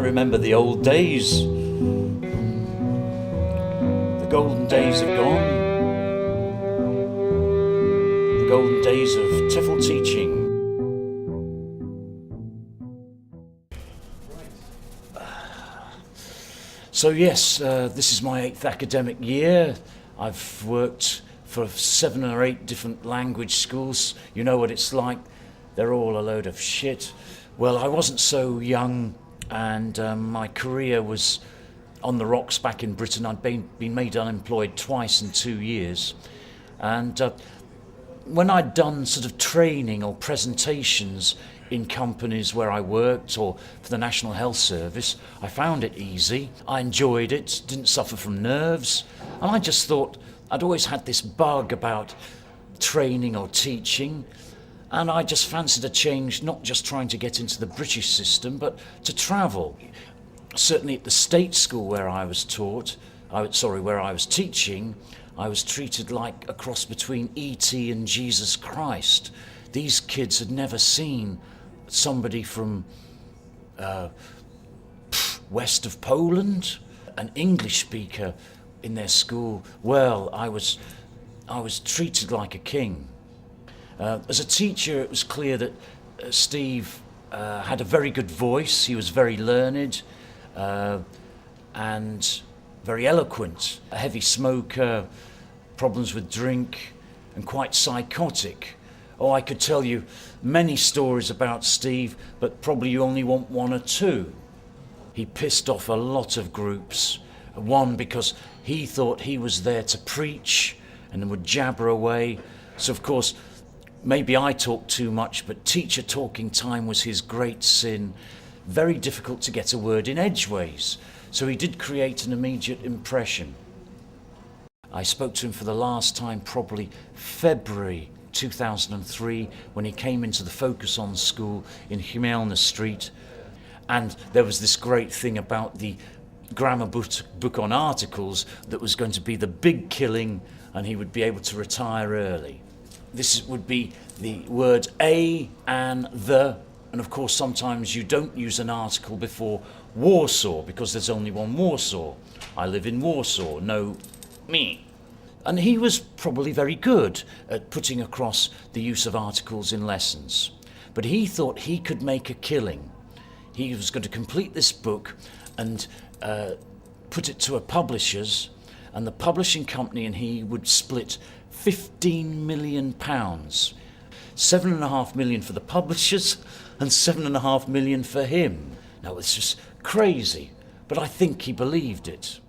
remember the old days. The golden days have gone. The golden days of TEFL teaching. So yes, this is my 8th academic year. I've worked for 7 or 8 different language schools. You know what it's like. They're all a load of shit. Well, I wasn't so young, and my career was on the rocks back in Britain. I'd been made unemployed twice in 2 years. And when I'd done sort of training or presentations in companies where I worked or for the National Health Service, I found it easy. I enjoyed it, didn't suffer from nerves. And I just thought I'd always had this bug about training or teaching. And I just fancied a change, not just trying to get into the British system, but to travel. Certainly at the state school where I was where I was teaching, I was treated like a cross between E.T. and Jesus Christ. These kids had never seen somebody from west of Poland, an English speaker in their school. Well, I was treated like a king. As a teacher, it was clear that Steve had a very good voice. He was very learned and very eloquent. A heavy smoker, problems with drink, and quite psychotic. Oh, I could tell you many stories about Steve, but probably you only want 1 or 2. He pissed off a lot of groups. One, because he thought he was there to preach and then would jabber away. So, of course, maybe I talked too much, but teacher talking time was his great sin. Very difficult to get a word in edgeways. So he did create an immediate impression. I spoke to him for the last time probably February 2003 when he came into the Focus On School in Humelna Street. And there was this great thing about the grammar book on articles that was going to be the big killing and he would be able to retire early. This would be the word a, and the, and of course sometimes you don't use an article before Warsaw because there's only one Warsaw. I live in Warsaw, no me. And he was probably very good at putting across the use of articles in lessons. But he thought he could make a killing. He was going to complete this book and put it to a publisher's, and the publishing company and he would split £15 million. 7.5 million for the publishers and 7.5 million for him. Now it's just crazy, but I think he believed it.